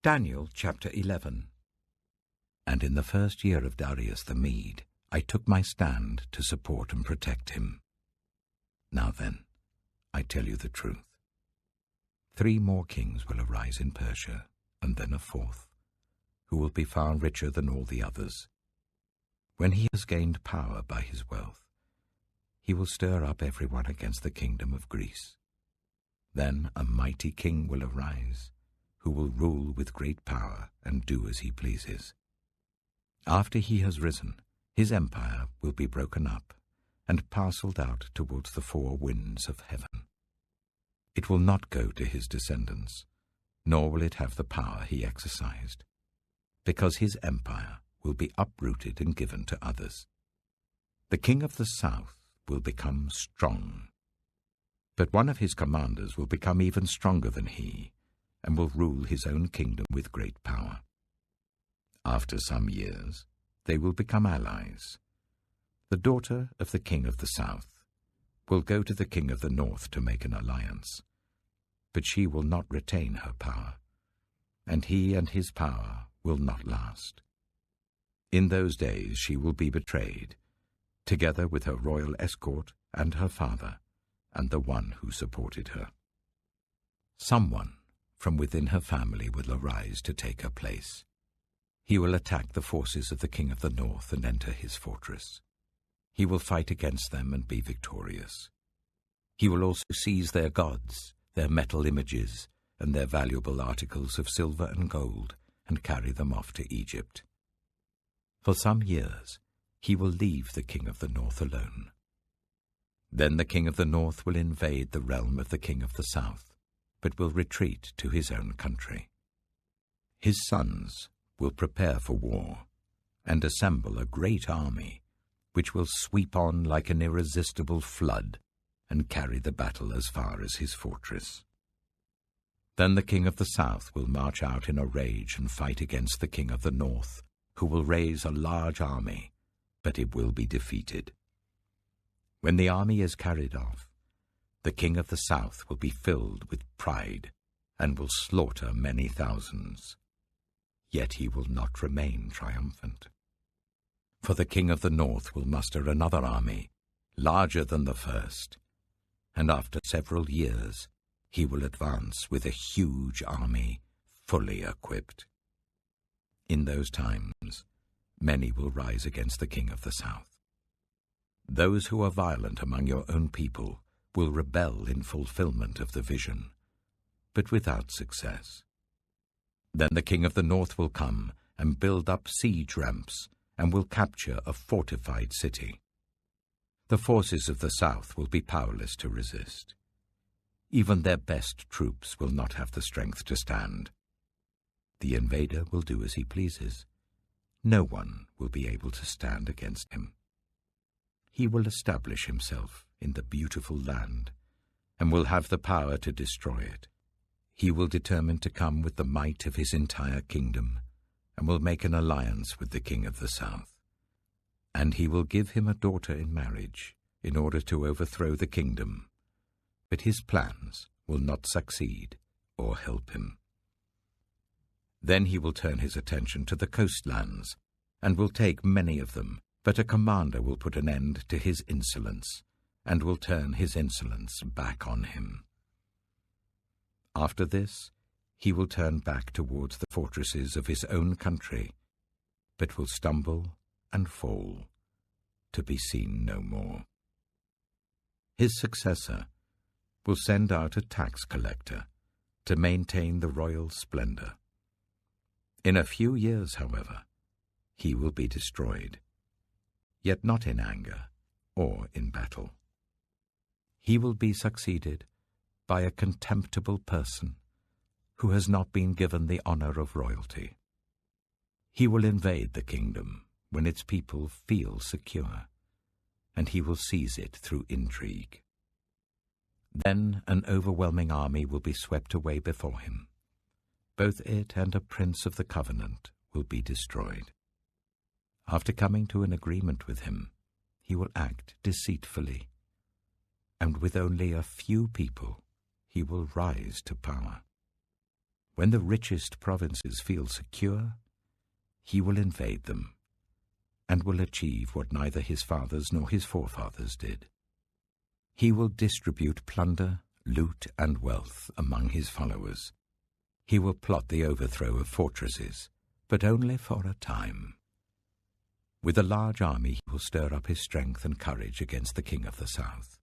Daniel chapter 11. And in the first year of Darius the Mede, I took my stand to support and protect him. Now then, I tell you the truth. 3 more kings will arise in Persia, and then a 4th, who will be far richer than all the others. When he has gained power by his wealth, he will stir up everyone against the kingdom of Greece. Then a mighty king will arise, who will rule with great power and do as he pleases. After he has risen, his empire will be broken up and parcelled out towards the 4 winds of heaven. It will not go to his descendants, nor will it have the power he exercised, because his empire will be uprooted and given to others. The king of the south will become strong, but one of his commanders will become even stronger than he, and will rule his own kingdom with great power. After some years, they will become allies. The daughter of the king of the south will go to the king of the north to make an alliance, but she will not retain her power, and he and his power will not last. In those days she will be betrayed, together with her royal escort and her father, and the one who supported her. Someone from within her family will arise to take her place. He will attack the forces of the king of the north and enter his fortress. He will fight against them and be victorious. He will also seize their gods, their metal images, and their valuable articles of silver and gold, and carry them off to Egypt. For some years he will leave the king of the north alone. Then the king of the north will invade the realm of the king of the south, but will retreat to his own country. His sons will prepare for war and assemble a great army, which will sweep on like an irresistible flood and carry the battle as far as his fortress. Then the king of the south will march out in a rage and fight against the king of the north, who will raise a large army, but it will be defeated. When the army is carried off, the king of the south will be filled with pride and will slaughter many thousands. Yet he will not remain triumphant. For the king of the north will muster another army, larger than the first, and after several years he will advance with a huge army, fully equipped. In those times, many will rise against the king of the south. Those who are violent among your own people will rebel in fulfillment of the vision, but without success. Then the king of the north will come and build up siege ramps and will capture a fortified city. The forces of the south will be powerless to resist. Even their best troops will not have the strength to stand. The invader will do as he pleases. No one will be able to stand against him. He will establish himself in the beautiful land, and will have the power to destroy it. He will determine to come with the might of his entire kingdom, and will make an alliance with the king of the south. And he will give him a daughter in marriage, in order to overthrow the kingdom. But his plans will not succeed or help him. Then he will turn his attention to the coastlands, and will take many of them, but a commander will put an end to his insolence, and will turn his insolence back on him. After this, he will turn back towards the fortresses of his own country, but will stumble and fall, to be seen no more. His successor will send out a tax collector to maintain the royal splendor. In a few years, however, he will be destroyed, yet not in anger or in battle. He will be succeeded by a contemptible person who has not been given the honor of royalty. He will invade the kingdom when its people feel secure, and he will seize it through intrigue. Then an overwhelming army will be swept away before him. Both it and a prince of the covenant will be destroyed. After coming to an agreement with him, he will act deceitfully, and with only a few people he will rise to power. When the richest provinces feel secure, he will invade them, and will achieve what neither his fathers nor his forefathers did. He will distribute plunder, loot, and wealth among his followers. He will plot the overthrow of fortresses, but only for a time. With a large army he will stir up his strength and courage against the king of the south.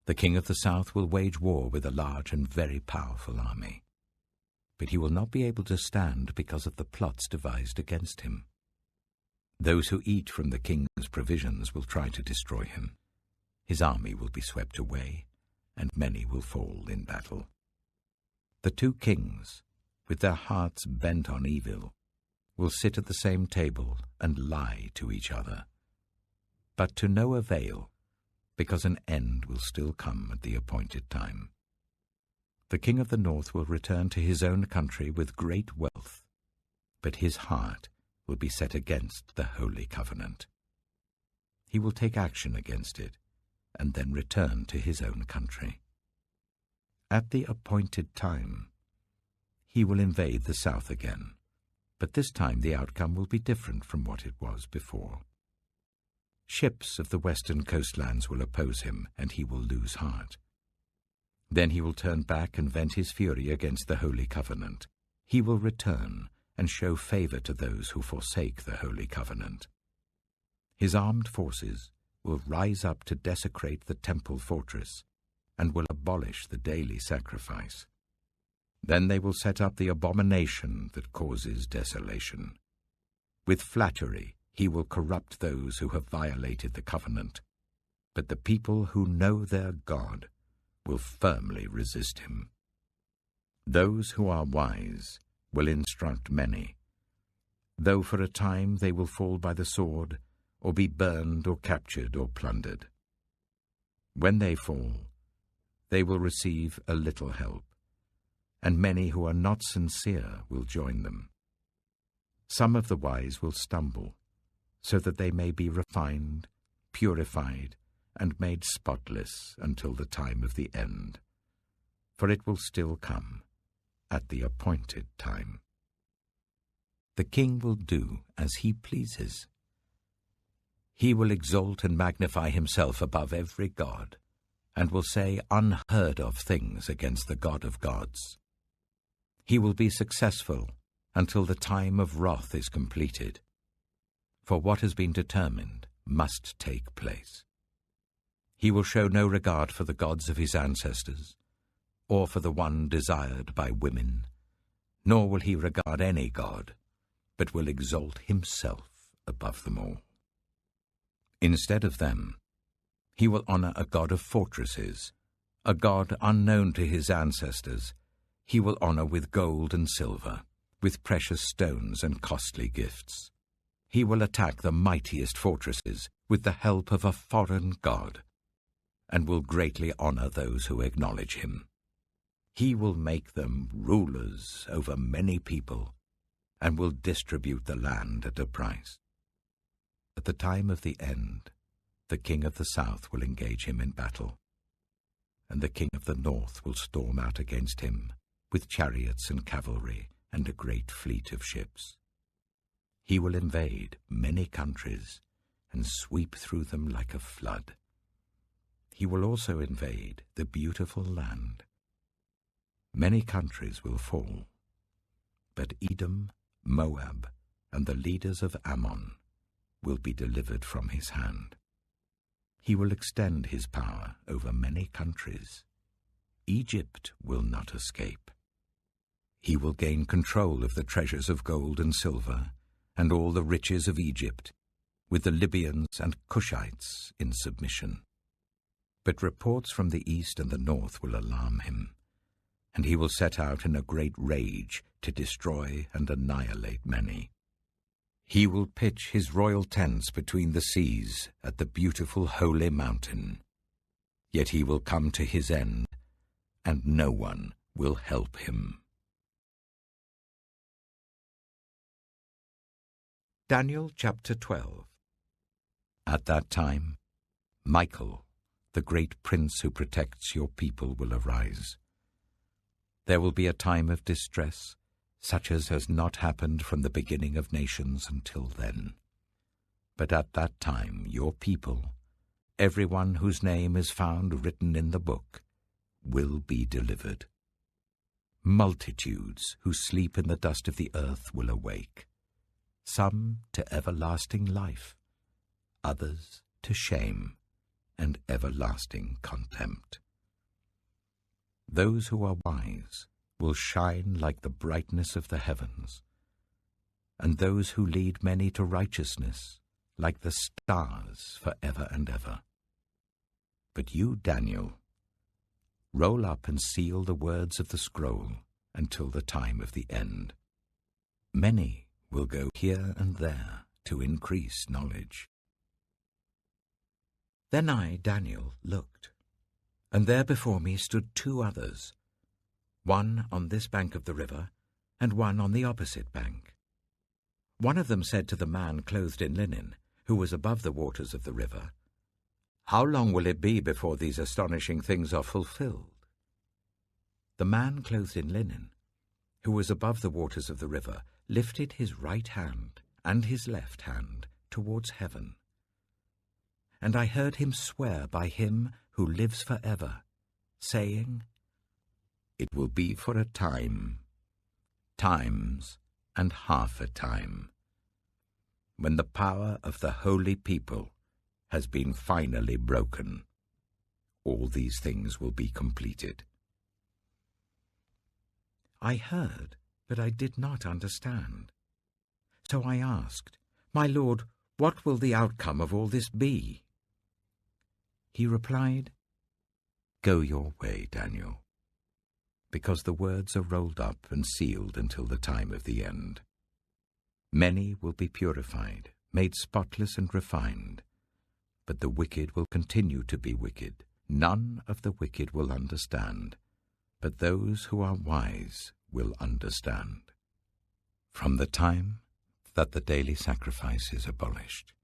The king of the south will wage war with a large and very powerful army. But he will not be able to stand because of the plots devised against him. Those who eat from the king's provisions will try to destroy him. His army will be swept away, and many will fall in battle. The two kings, with their hearts bent on evil, will sit at the same table and lie to each other, but to no avail, because an end will still come at the appointed time. The king of the north will return to his own country with great wealth, but his heart will be set against the Holy Covenant. He will take action against it, and then return to his own country. At the appointed time, he will invade the south again, but this time the outcome will be different from what it was before. Ships of the western coastlands will oppose him, and he will lose heart. Then he will turn back and vent his fury against the Holy Covenant. He will return and show favor to those who forsake the Holy Covenant. His armed forces will rise up to desecrate the temple fortress and will abolish the daily sacrifice. Then they will set up the abomination that causes desolation. With flattery he will corrupt those who have violated the covenant, but the people who know their God will firmly resist him. Those who are wise will instruct many, though for a time they will fall by the sword, or be burned or captured or plundered. When they fall, they will receive a little help, and many who are not sincere will join them. Some of the wise will stumble, so that they may be refined, purified, and made spotless until the time of the end, for it will still come at the appointed time. The king will do as he pleases. He will exalt and magnify himself above every god, and will say unheard of things against the God of gods. He will be successful until the time of wrath is completed, for what has been determined must take place. He will show no regard for the gods of his ancestors, or for the one desired by women, nor will he regard any god, but will exalt himself above them all. Instead of them, he will honor a god of fortresses, a god unknown to his ancestors. He will honor with gold and silver, with precious stones and costly gifts. He will attack the mightiest fortresses with the help of a foreign god, and will greatly honor those who acknowledge him. He will make them rulers over many people, and will distribute the land at a price. At the time of the end, the king of the south will engage him in battle, and the king of the north will storm out against him with chariots and cavalry and a great fleet of ships. He will invade many countries and sweep through them like a flood. He will also invade the beautiful land. Many countries will fall, but Edom, Moab, and the leaders of Ammon will be delivered from his hand. He will extend his power over many countries. Egypt will not escape. He will gain control of the treasures of gold and silver and all the riches of Egypt, with the Libyans and Cushites in submission. But reports from the east and the north will alarm him, and he will set out in a great rage to destroy and annihilate many. He will pitch his royal tents between the seas at the beautiful holy mountain. Yet he will come to his end, and no one will help him. Daniel chapter 12. At that time, Michael, the great prince who protects your people, will arise. There will be a time of distress, such as has not happened from the beginning of nations until then. But at that time your people, everyone whose name is found written in the book, will be delivered. Multitudes who sleep in the dust of the earth will awake, some to everlasting life, others to shame and everlasting contempt. Those who are wise will shine like the brightness of the heavens, and those who lead many to righteousness like the stars forever and ever. But you, Daniel, roll up and seal the words of the scroll until the time of the end. Many will go here and there to increase knowledge. Then I, Daniel, looked, and there before me stood two others, one on this bank of the river, and one on the opposite bank. One of them said to the man clothed in linen, who was above the waters of the river, "How long will it be before these astonishing things are fulfilled?" The man clothed in linen, who was above the waters of the river, lifted his right hand and his left hand towards heaven. And I heard him swear by him who lives forever, saying, "It will be for a time, times and half a time, when the power of the holy people has been finally broken. All these things will be completed." I heard, but I did not understand. So I asked, "My Lord, what will the outcome of all this be?" He replied, "Go your way, Daniel, because the words are rolled up and sealed until the time of the end. Many will be purified, made spotless and refined, but the wicked will continue to be wicked. None of the wicked will understand, but those who are wise will understand. From the time that the daily sacrifice is abolished,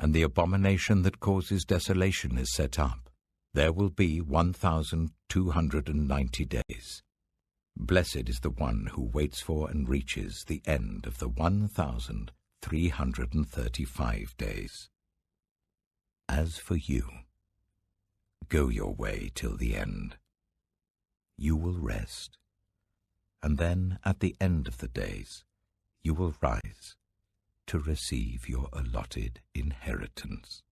and the abomination that causes desolation is set up, there will be 1,290 days. Blessed is the one who waits for and reaches the end of the 1,335 days. As for you, go your way till the end. You will rest, and then at the end of the days you will rise to receive your allotted inheritance.